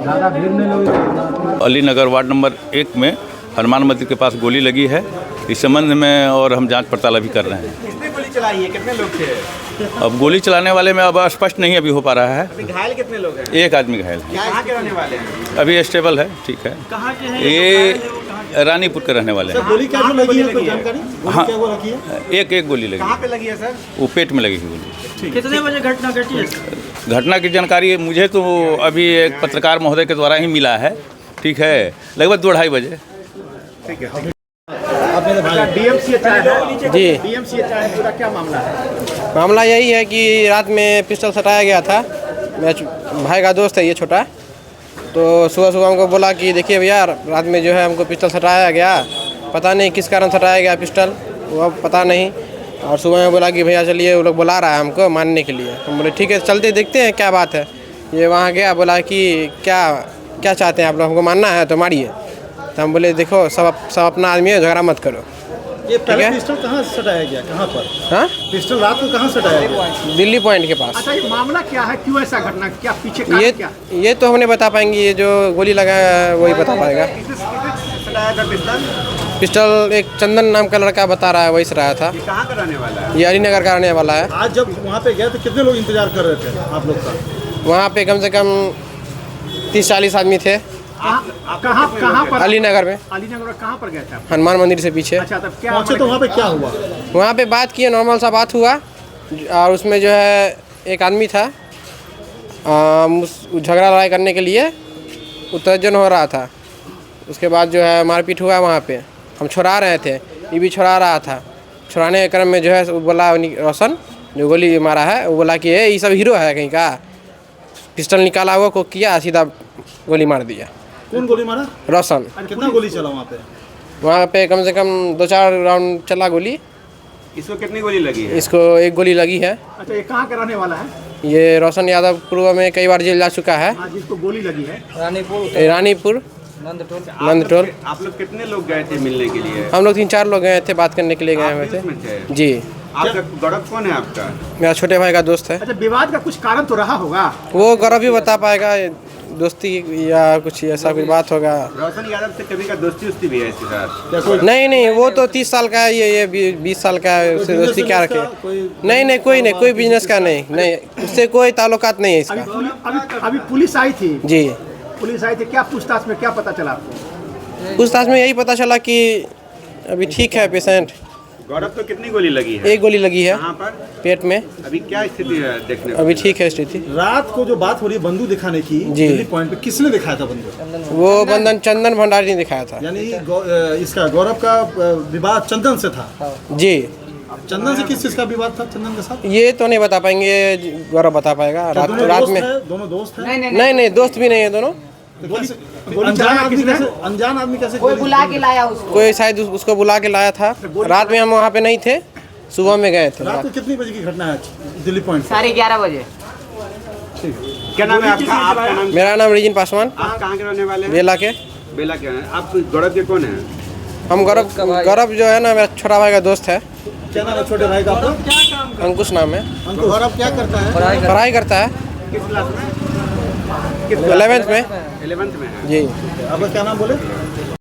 ज़्यादा भीड़ नहीं लगी। अली नगर वार्ड नंबर 1 में हनुमान मंदिर के पास गोली लगी है। इस संबंध में और हम जांच पड़ताल अभी कर रहे हैं। किसने गोली चलाई है, कितने लोग थे? अब गोली चलाने वाले में अब स्पष्ट नहीं अभी हो पा रहा है। अभी घायल कितने लोग हैं? एक आदमी घायल है, कहाँ के रहने वाले हैं? अभी स्टेबल है, ठीक है। कहाँ के हैं? ये रानीपुर के रहने वाले हैं। गोली क्या लगी है, कोई जानकारी? हाँ, क्या वो लगी है? एक गोली लगी। कहाँ पे लगी है सर? वो पेट में लगी है गोली। कितने बजे घटना घटी है? घटना की जानकारी मुझे तो अभी एक पत्रकार महोदय के द्वारा ही मिला है, ठीक है, लगभग 2-2:30 बजे। ठीक है। डीएमसीएच है जी, डीएमसीएच है, पूरा क्या मामला है? मामला यही है कि रात में पिस्टल सटाया गया था। मेरा भाई का दोस्त है ये छोटा, तो सुबह सुबह हमको बोला कि देखिए भैया रात में जो है हमको पिस्टल सटाया गया, पता नहीं किस कारण सटाया गया पिस्टल, वो अब पता नहीं। और सुबह में बोला कि भैया चलिए, वो लोग बुला रहा है हमको मानने के लिए। हम बोले ठीक है चलते देखते हैं क्या बात है। ये वहाँ गया, बोला कि क्या क्या चाहते हैं आप लोग, हमको मानना है तो मारिए। तो हम बोले देखो सब अपना आदमी है, झगड़ा मत करो। ये पहले पिस्टल कहाँ से सटाया गया, कहाँ पर? हाँ, पिस्टल रात को कहाँ सटाया गया? दिल्ली पॉइंट के पास। अच्छा, ये मामला क्या है, क्यों ऐसा घटना, क्या पीछे कारण क्या? ये तो हम नहीं बता पाएंगे, ये जो गोली लगा है वही बता पाएगा। चलाया था पिस्टल? पिस्टल एक चंदन नाम का लड़का बता रहा है, वही से रहा था। ये कहाँ का रहने वाला है? ये अलीनगर का रहने वाला है। आज जब वहाँ पे गए तो कितने लोग इंतजार कर रहे थे आप लोग का? वहाँ पे कम से कम 30-40 आदमी थे। कहाँ पर? अलीनगर में। अलीनगर में कहाँ पर गए थे आप? हनुमान मंदिर से पीछे। अच्छा, तब क्या पहुँचे तो वहाँ पे क्या हुआ? वहाँ पे बात किए, नॉर्मल सा बात हुआ। और उसमें जो है एक आदमी था, झगड़ा लड़ाई करने के लिए उत्तेजन हो रहा था। उसके बाद जो है मारपीट हुआ वहाँ पे। हम छुड़ा रहे थे, ये भी छुड़ा रहा था। छुड़ाने के क्रम में जो है वो बोला, रोशन जो गोली मारा है वो बोला कि ये सब हीरो है कहीं का। पिस्टल निकाला वो को किया, सीधा गोली मार दिया। कौन गोली मारा? रोशन। कितना गोली चला वहाँ पे? वहाँ पे कम से कम 2-4 राउंड चला गोली। इसको कितनी गोली लगी है? इसको एक गोली लगी है। अच्छा, ये कहाँ का रहने वाला है? ये रोशन यादव पूर्व में कई बार जेल जा चुका है। आज जिसको गोली लगी है रानीपुर नंदटोल। आप लोग कितने लोग गए थे मिलने के लिए? हम लोग 3-4 लोग गए थे, बात करने के लिए गए हुए थे। उसमें थे? जी। आपका गौरव कौन है आपका? मेरा छोटे भाई का दोस्त है। अच्छा, विवाद का कुछ कारण तो रहा होगा? वो गौरव भी बता पाएगा, दोस्ती या कुछ ऐसा कुछ बात होगा। रोशन यादव से कभी का दोस्ती भी है इसके साथ? नहीं, वो तो 30 साल का है, ये 20 साल का है, उससे दोस्ती क्या रखे? नहीं, कोई बिजनेस का नहीं, उससे कोई ताल्लुकात नहीं है इसका। अभी पुलिस आई थी? जी, पुलिस आई थी। क्या पूछताछ में क्या पता चला आपको? पूछताछ में यही पता चला कि अभी ठीक है पेशेंट। गौरव तो कितनी गोली लगी है? एक गोली लगी है कहाँ पर? पेट में। अभी क्या स्थिति है देखने को? अभी ठीक है स्थिति। रात को जो बात हो रही है बंदूक दिखाने की जी। दिल्ली पॉइंट पे, किसने दिखाया था बंदूक? वो चंदन भंडारी ने दिखाया था। यानी इसका गौरव का विवाद चंदन से था? जी। चंदन से किस चीज का विवाद था चंदन के साथ? ये तो नहीं बता पाएंगे, ये गौरव बता पाएगा। रात में दोनों दोस्त हैं? नहीं, दोस्त भी नहीं है दोनों। अनजान आदमी कैसे कोई बुला के लाया उसको? कोई शायद उसको बुला के लाया था। रात में हम वहाँ पे नहीं थे, सुबह में गए थे। रात को कितनी बजे की घटना है दिल्ली पॉइंट? 11:30 बजे। क्या नाम है आपका? आपका नाम? मेरा नाम रिजिन पासवान। आप कहाँ के रहने वाले हैं? बेला के। बेला के हैं आप? गौरव के कौन है? हम गौरव जो है ना, मेरा छोटा भाई का दोस्त है। क्या नाम है छोटे भाई का आपका? अंकुश नाम है। अंकुश। गौरव क्या करता है? पढ़ाई करता है। किस क्लास में? 11th में। 11th में है। जी। आपका क्या नाम बोले?